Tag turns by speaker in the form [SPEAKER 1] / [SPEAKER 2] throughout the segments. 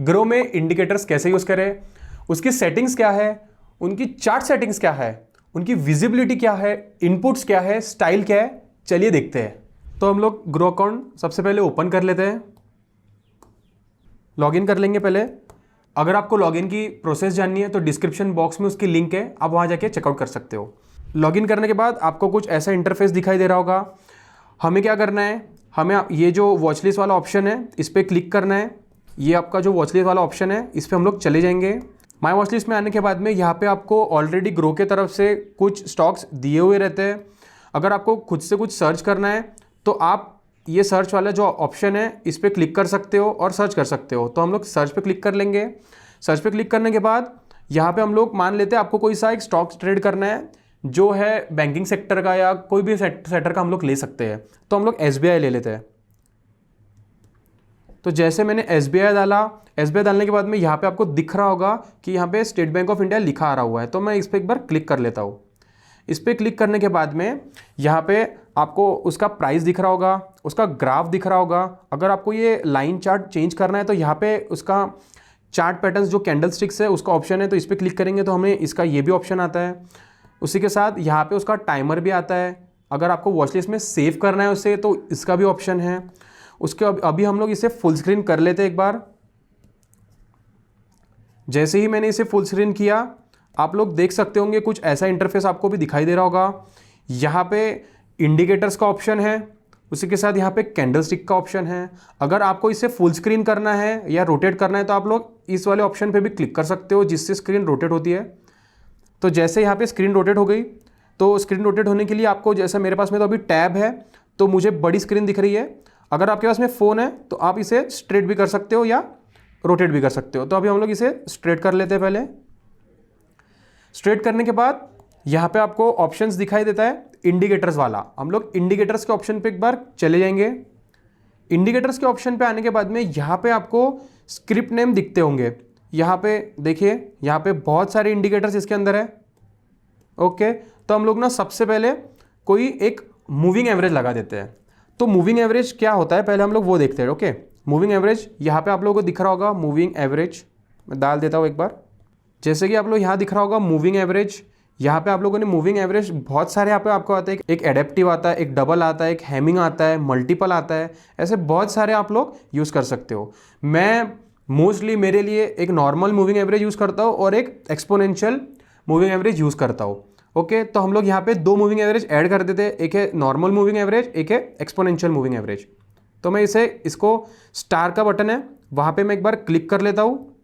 [SPEAKER 1] Grow में indicators कैसे use करें, उसकी सेटिंग्स क्या है, उनकी चार्ट सेटिंग्स क्या है, उनकी विजिबिलिटी क्या है, इनपुट्स क्या है, स्टाइल क्या है, चलिए देखते हैं। तो हम लोग ग्रो अकाउंट सबसे पहले ओपन कर लेते हैं, लॉगिन कर लेंगे पहले। अगर आपको लॉगिन की प्रोसेस जाननी है तो डिस्क्रिप्शन बॉक्स में उसकी लिंक है, आप वहाँ जाके चेकआउट कर सकते हो। लॉगिन करने के बाद आपको कुछ ऐसा इंटरफेस दिखाई दे रहा होगा। हमें क्या करना है, हमें ये जो वॉच लिस्ट वाला ऑप्शन है इस पर क्लिक करना है। ये आपका जो वॉच लिस्ट वाला ऑप्शन है इस पर हम लोग चले जाएंगे। माई वॉच लिस्ट में आने के बाद में यहाँ पे आपको ऑलरेडी ग्रो के तरफ से कुछ स्टॉक्स दिए हुए रहते हैं। अगर आपको खुद से कुछ सर्च करना है तो आप ये सर्च वाला जो ऑप्शन है इस पर क्लिक कर सकते हो और सर्च कर सकते हो। तो हम लोग सर्च पे क्लिक कर लेंगे। सर्च पे क्लिक करने के बाद यहाँ पे हम लोग मान लेते हैं आपको कोई सा एक स्टॉक ट्रेड करना है जो है बैंकिंग सेक्टर का या कोई भी सेक्टर का हम लोग ले सकते हैं। तो हम लोग SBI ले लेते हैं। तो जैसे मैंने SBI डाला, SBI डालने के बाद में यहाँ पे आपको दिख रहा होगा कि यहाँ पे स्टेट बैंक ऑफ इंडिया लिखा आ रहा हुआ है। तो मैं इस पर एक बार क्लिक कर लेता हूँ। इस पर क्लिक करने के बाद में यहाँ पे आपको उसका प्राइस दिख रहा होगा, उसका ग्राफ दिख रहा होगा। अगर आपको ये लाइन चार्ट चेंज करना है तो यहाँ पे उसका चार्ट पैटर्न्स जो कैंडल स्टिक्स है उसका ऑप्शन है, तो इस पर क्लिक करेंगे तो हमें इसका ये भी ऑप्शन आता है। उसी के साथ यहाँ पे उसका टाइमर भी आता है। अगर आपको वॉच लिस्ट में सेव करना है उसे तो इसका भी ऑप्शन है। उसके अभी हम लोग इसे फुल स्क्रीन कर लेते हैं एक बार। जैसे ही मैंने इसे फुल स्क्रीन किया आप लोग देख सकते होंगे कुछ ऐसा इंटरफेस आपको भी दिखाई दे रहा होगा। यहाँ पे इंडिकेटर्स का ऑप्शन है, उसी के साथ यहाँ पे कैंडल स्टिक का ऑप्शन है। अगर आपको इसे फुल स्क्रीन करना है या रोटेट करना है तो आप लोग इस वाले ऑप्शन पे भी क्लिक कर सकते हो जिससे स्क्रीन रोटेट होती है। तो जैसे यहाँ पे स्क्रीन रोटेट हो गई तो स्क्रीन रोटेट होने के लिए आपको, जैसा मेरे पास में तो अभी टैब है तो मुझे बड़ी स्क्रीन दिख रही है। अगर आपके पास में फ़ोन है तो आप इसे स्ट्रेट भी कर सकते हो या रोटेट भी कर सकते हो। तो अभी हम लोग इसे स्ट्रेट कर लेते हैं। पहले स्ट्रेट करने के बाद यहाँ पे आपको ऑप्शंस दिखाई देता है इंडिकेटर्स वाला। हम लोग इंडिकेटर्स के ऑप्शन पे एक बार चले जाएंगे। इंडिकेटर्स के ऑप्शन पे आने के बाद में यहाँ पे आपको स्क्रिप्ट नेम दिखते होंगे। यहाँ पे देखिए, यहाँ पे बहुत सारे इंडिकेटर्स इसके अंदर है। ओके, तो हम लोग ना सबसे पहले कोई एक मूविंग एवरेज लगा देते हैं। तो मूविंग एवरेज क्या होता है पहले हम लोग वो देखते हैं। ओके, मूविंग एवरेज यहाँ पे आप लोगों को दिख रहा होगा। मूविंग एवरेज मैं डाल देता हूँ एक बार। जैसे कि आप लोग यहाँ दिख रहा होगा मूविंग एवरेज। यहाँ पे आप लोगों ने मूविंग एवरेज बहुत सारे यहाँ पे आपको आते हैं। एक एडेप्टिव आता है, एक डबल आता है, एक हैमिंग आता है, मल्टीपल आता है, ऐसे बहुत सारे आप लोग यूज़ कर सकते हो। मैं मोस्टली मेरे लिए एक नॉर्मल मूविंग एवरेज यूज़ करता हूँ और एक एक्सपोनेंशियल मूविंग एवरेज यूज़ करता हूँ। ओके, तो हम लोग यहाँ पे दो मूविंग एवरेज ऐड कर देते हैं, एक है नॉर्मल मूविंग एवरेज, एक है एक्सपोनेंशियल मूविंग एवरेज। तो मैं इसको स्टार का बटन है वहाँ पे मैं एक बार क्लिक कर लेता हूँ।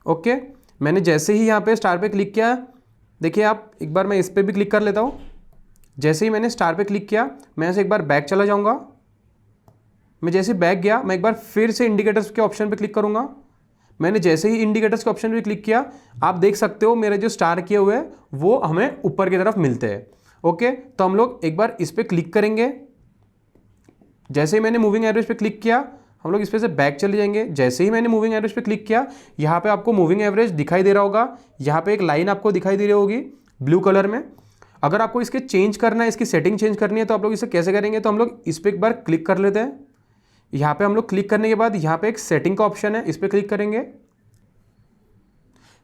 [SPEAKER 1] ओके, मैंने जैसे ही यहाँ पे स्टार पे क्लिक किया, देखिए आप एक बार मैं इस पर भी क्लिक कर लेता हूँ। जैसे ही मैंने स्टार पे क्लिक किया मैं ऐसे एक बार बैक चला जाऊँगा। मैं जैसे बैक गया मैं एक बार फिर से इंडिकेटर्स के ऑप्शन पे क्लिक करूँगा। मैंने जैसे ही इंडिकेटर्स के ऑप्शन पे क्लिक किया आप देख सकते हो मेरे जो स्टार किए हुए हैं वो हमें ऊपर की तरफ मिलते हैं। ओके, तो हम लोग एक बार इस पर क्लिक करेंगे। जैसे ही मैंने मूविंग एवरेज पे क्लिक किया हम लोग इस पे से बैक चले जाएंगे। जैसे ही मैंने मूविंग एवरेज पे क्लिक किया यहाँ पे आपको मूविंग एवरेज दिखाई दे रहा होगा। यहाँ पे एक लाइन आपको दिखाई दे रही होगी ब्लू कलर में। अगर आपको इसके चेंज करना है, इसकी सेटिंग चेंज करनी है तो आप लोग इसे कैसे करेंगे, तो हम लोग इस पर एक बार क्लिक कर लेते हैं। यहाँ पे हम लोग क्लिक करने के बाद यहाँ पे एक सेटिंग का ऑप्शन है, इस पर क्लिक करेंगे।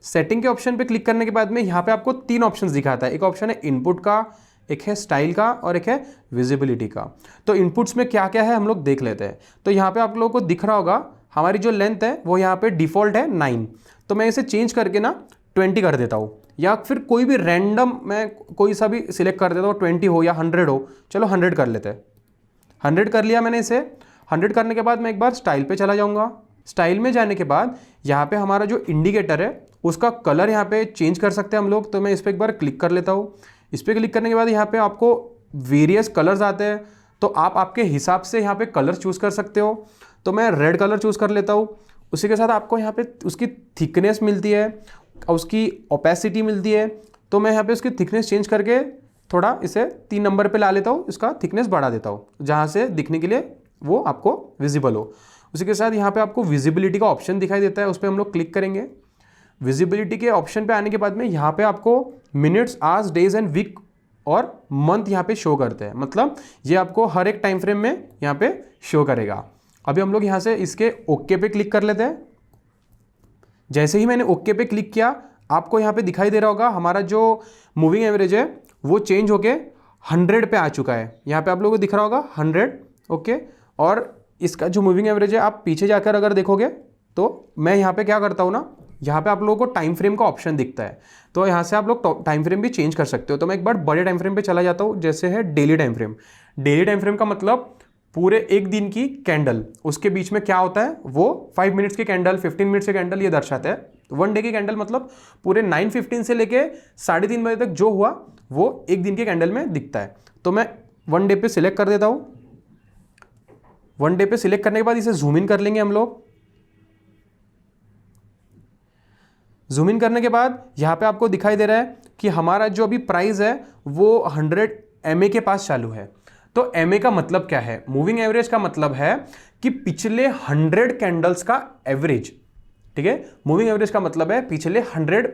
[SPEAKER 1] सेटिंग के ऑप्शन पे क्लिक करने के बाद में यहाँ पे आपको तीन ऑप्शंस दिखाता है। एक ऑप्शन है इनपुट का, एक है स्टाइल का और एक है विजिबिलिटी का। तो इनपुट्स में क्या क्या है हम लोग देख लेते हैं। तो यहाँ पे आप लोगों को दिख रहा होगा हमारी जो लेंथ है वो यहाँ पे डिफॉल्ट है 9। तो मैं इसे चेंज करके ना 20 कर देता हूँ, या फिर कोई भी रैंडम मैं कोई सा भी सिलेक्ट कर देता हूँ, 20 हो या 100 हो। चलो 100 कर लेते हैं। 100 कर लिया मैंने इसे। 100 करने के बाद मैं एक बार स्टाइल पे चला जाऊँगा। स्टाइल में जाने के बाद यहाँ पे हमारा जो इंडिकेटर है उसका कलर यहाँ पे चेंज कर सकते हैं हम लोग। तो मैं इस पर एक बार क्लिक कर लेता हूँ। इस पर क्लिक करने के बाद यहाँ पे आपको वेरियस कलर्स आते हैं, तो आप आपके हिसाब से यहाँ पे कलर चूज़ कर सकते हो। तो मैं रेड कलर चूज़ कर लेता हूँ। उसी के साथ आपको यहाँ पे उसकी थिकनेस मिलती है और उसकी ओपेसिटी मिलती है। तो मैं यहाँ पे उसकी थिकनेस चेंज करके थोड़ा इसे 3 नंबर पे ला लेता हूँ, इसका थिकनेस बढ़ा देता हूँ जहाँ से दिखने के लिए वो आपको विजिबल हो। उसी के साथ यहाँ पे आपको विजिबिलिटी का ऑप्शन दिखाई देता है, उस पर हम लोग क्लिक करेंगे। विजिबिलिटी के ऑप्शन पे आने के बाद में यहाँ पे आपको minutes, hours, days and week और मंथ यहाँ पे शो करते हैं। मतलब ये आपको हर एक टाइम फ्रेम में यहाँ पे शो करेगा। अभी हम लोग यहाँ से इसके ओके पे क्लिक कर लेते हैं। जैसे ही मैंने ओके पे क्लिक किया, आपको यहाँ पे दिखाई दे रहा होगा हमारा जो मूविंग एवरेज है वो चेंज होके 100 पे आ चुका है। यहाँ पे आप लोगों को दिख रहा होगा 100, ओके। और इसका जो मूविंग एवरेज है आप पीछे जाकर अगर देखोगे तो मैं यहाँ पे क्या करता हूँ ना, यहाँ पे आप लोगों को टाइम फ्रेम का ऑप्शन दिखता है, तो यहाँ से आप लोग टाइम फ्रेम भी चेंज कर सकते हो। तो मैं एक बार बड़े टाइम फ्रेम पे चला जाता हूँ, जैसे है daily time frame. Daily time frame का मतलब पूरे एक दिन की कैंडल, उसके बीच में क्या होता है वो 5 मिनट्स की कैंडल, 15 मिनट्स की कैंडल ये दर्शाता है। 1 डे की कैंडल मतलब पूरे 9:15 से लेके 3:30 बजे तक जो हुआ वो एक दिन के कैंडल में दिखता है। तो मैं 1 डे पे सिलेक्ट कर देता हूँ। 1 डे पे सिलेक्ट करने के बाद इसे जूम इन कर लेंगे हम लोग। जूम इन करने के बाद यहाँ पे आपको दिखाई दे रहा है कि हमारा जो अभी प्राइस है वो 100 MA के पास चालू है। तो MA का मतलब क्या है? मूविंग एवरेज का मतलब है कि पिछले 100 कैंडल्स का एवरेज, ठीक है। मूविंग एवरेज का मतलब है पिछले 100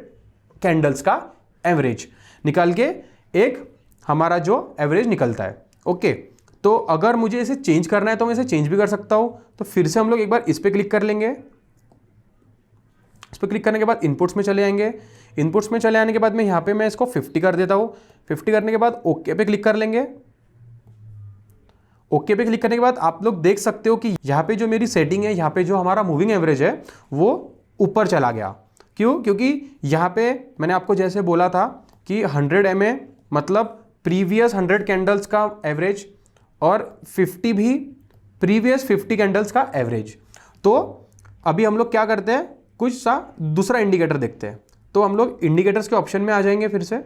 [SPEAKER 1] कैंडल्स का एवरेज निकाल के एक हमारा जो एवरेज निकलता है, ओके। तो अगर मुझे इसे चेंज करना है तो मैं इसे चेंज भी कर सकता हूं। तो फिर से हम लोग एक बार इस पर क्लिक कर लेंगे। इस पर क्लिक करने के बाद इनपुट्स में चले आएंगे। इनपुट्स में चले आने के बाद में यहाँ पे मैं इसको 50 कर देता हूँ। 50 करने के बाद ओके पे क्लिक कर लेंगे। ओके पे क्लिक करने के बाद आप लोग देख सकते हो कि यहाँ पे जो मेरी सेटिंग है, यहाँ पे जो हमारा मूविंग एवरेज है वो ऊपर चला गया। क्यों? क्योंकि यहाँ पे मैंने आपको जैसे बोला था कि 100 MA मतलब प्रीवियस 100 कैंडल्स का एवरेज और 50 भी प्रीवियस 50 कैंडल्स का एवरेज। तो अभी हम लोग क्या करते हैं, कुछ सा दूसरा इंडिकेटर देखते हैं। तो हम लोग इंडिकेटर्स के ऑप्शन में आ जाएंगे। फिर से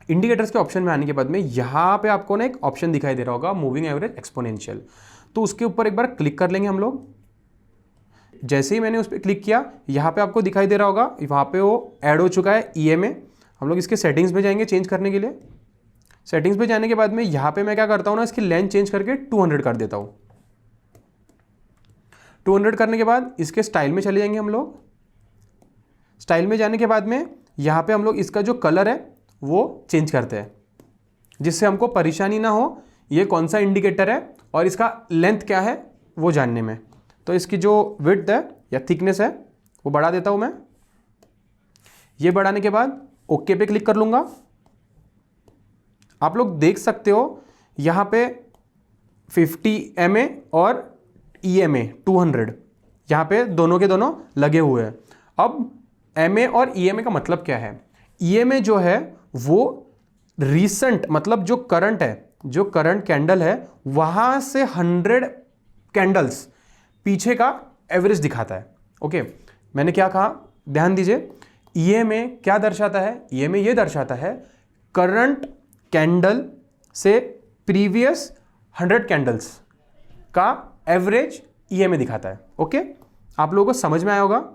[SPEAKER 1] इंडिकेटर्स के ऑप्शन में आने के बाद में यहाँ पे आपको ना एक ऑप्शन दिखाई दे रहा होगा मूविंग एवरेज एक्सपोनेंशियल, तो उसके ऊपर एक बार क्लिक कर लेंगे हम लोग। जैसे ही मैंने उस पर क्लिक किया, यहाँ पे आपको दिखाई दे रहा होगा वहाँ पे वो ऐड हो चुका है EMA। हम लोग इसके सेटिंग्स में जाएंगे चेंज करने के लिए। सेटिंग्स में जाने के बाद में यहाँ पे मैं क्या करता हूँ ना, इसकी लेंथ चेंज करके 200 कर देता हूँ। 200 करने के बाद इसके स्टाइल में चले जाएंगे हम लोग। स्टाइल में जाने के बाद में यहाँ पे हम लोग इसका जो कलर है वो चेंज करते हैं, जिससे हमको परेशानी ना हो ये कौन सा इंडिकेटर है और इसका लेंथ क्या है वो जानने में। तो इसकी जो विड्थ है या थिकनेस है वो बढ़ा देता हूँ मैं। ये बढ़ाने के बाद ओके पे क्लिक कर लूँगा। आप लोग देख सकते हो यहाँ पे 50 MA और EMA 200 यहाँ पे दोनों के दोनों लगे हुए हैं। अब MA और EMA का मतलब क्या है? EMA जो है वो रीसेंट मतलब जो करंट है, जो करंट कैंडल है वहां से 100 कैंडल्स पीछे का एवरेज दिखाता है, ओके। मैंने क्या कहा, ध्यान दीजिए। EMA क्या दर्शाता है? EMA ये दर्शाता है करंट कैंडल से प्रीवियस 100 कैंडल्स का एवरेज EMA दिखाता है, ओके। आप लोगों को समझ में आया होगा।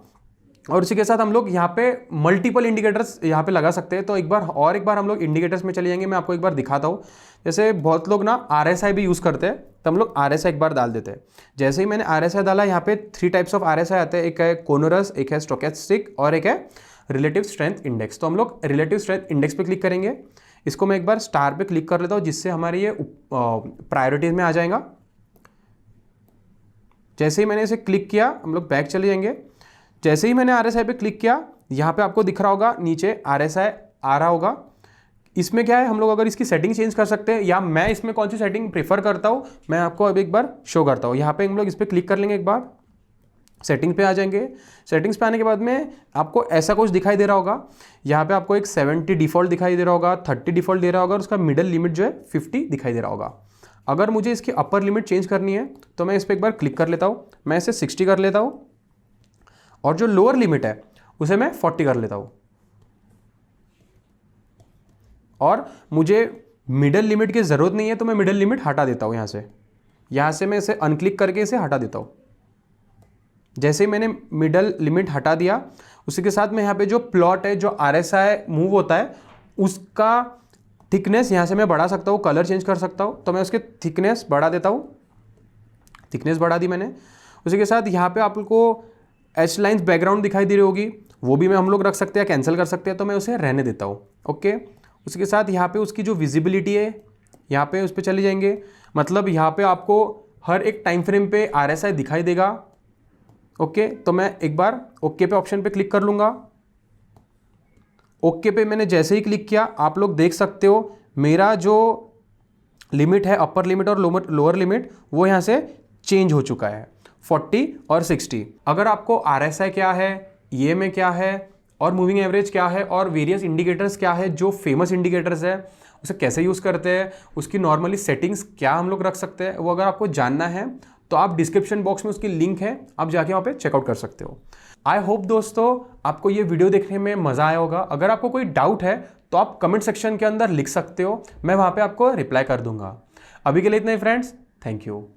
[SPEAKER 1] और इसी के साथ हम लोग यहाँ पे मल्टीपल इंडिकेटर्स यहाँ पे लगा सकते हैं। तो एक बार हम लोग इंडिकेटर्स में चले जाएंगे। मैं आपको एक बार दिखाता हूँ। जैसे बहुत लोग ना RSI भी यूज़ करते हैं, तो हम लोग RSI एक बार डाल देते हैं। जैसे ही मैंने RSI डाला, यहाँ पे 3 टाइप्स ऑफ RSI आते हैं। एक है कोनोरस, एक है स्टोकेस्टिक और एक है रिलेटिव स्ट्रेंथ इंडेक्स। तो हम लोग रिलेटिव स्ट्रेंथ इंडेक्स पे क्लिक करेंगे। इसको मैं एक बार स्टार पे क्लिक कर लेता हूँ, जिससे हमारे ये प्रायोरिटीज में आ जाएगा। जैसे ही मैंने इसे क्लिक किया, हम लोग बैक चले जाएंगे। जैसे ही मैंने RSI पे क्लिक किया, यहाँ पे आपको दिख रहा होगा नीचे RSI आ रहा होगा। इसमें क्या है, हम लोग अगर इसकी सेटिंग चेंज कर सकते हैं, या मैं इसमें कौन सी सेटिंग प्रेफर करता हूँ मैं आपको अब एक बार शो करता हूँ। यहाँ पे हम लोग इस पर क्लिक कर लेंगे, एक बार सेटिंग पे आ जाएंगे। सेटिंग्स पे आने के बाद में आपको ऐसा कुछ दिखाई दे रहा होगा। यहाँ पे आपको एक 70 डिफ़ॉल्ट दिखाई दे रहा होगा, 30 डिफ़ॉल्ट दे रहा होगा और उसका मिडल लिमिट जो है 50 दिखाई दे रहा होगा। अगर मुझे इसकी अपर लिमिट चेंज करनी है तो मैं इस पर एक बार क्लिक कर लेता हूँ। मैं इसे 60 कर लेता हूँ और जो लोअर लिमिट है उसे मैं 40 कर लेता हूँ। और मुझे मिडल लिमिट की ज़रूरत नहीं है तो मैं मिडल लिमिट हटा देता हूँ। यहाँ से मैं इसे अनक्लिक करके इसे हटा देता हूँ। जैसे ही मैंने मिडल लिमिट हटा दिया, उसी के साथ में यहाँ पे जो प्लॉट है, जो RSI मूव होता है, उसका थिकनेस यहाँ से मैं बढ़ा सकता हूँ, कलर चेंज कर सकता हूँ। तो मैं उसके थिकनेस बढ़ा देता हूँ। थिकनेस बढ़ा दी मैंने। उसी के साथ यहाँ पे आपको H लाइन्स बैकग्राउंड दिखाई दे रही होगी, वो भी हम लोग रख सकते हैं, कैंसिल कर सकते हैं। तो मैं उसे रहने देता हूँ, ओके। उसके साथ यहाँ पे उसकी जो विजिबिलिटी है, यहाँ पे उस पर चले जाएंगे। मतलब यहाँ पे आपको हर एक टाइम फ्रेम पे RSI दिखाई देगा, ओके, तो मैं एक बार ओके पे ऑप्शन पे क्लिक कर लूँगा। ओके पे मैंने जैसे ही क्लिक किया, आप लोग देख सकते हो मेरा जो लिमिट है, अपर लिमिट और लोअर लिमिट, वो यहाँ से चेंज हो चुका है 40 और 60। अगर आपको RSI क्या है, EMA क्या है और मूविंग एवरेज क्या है और वेरियस इंडिकेटर्स क्या है, जो फेमस इंडिकेटर्स है उसे कैसे यूज़ करते हैं, उसकी नॉर्मली सेटिंग्स क्या हम लोग रख सकते हैं, वो अगर आपको जानना है तो आप डिस्क्रिप्शन बॉक्स में उसकी लिंक है, आप जाके वहाँ पे चेकआउट कर सकते हो। आई होप दोस्तों आपको ये वीडियो देखने में मज़ा आया होगा। अगर आपको कोई डाउट है तो आप कमेंट सेक्शन के अंदर लिख सकते हो, मैं वहाँ पे आपको रिप्लाई कर दूंगा। अभी के लिए इतना ही फ्रेंड्स, थैंक यू।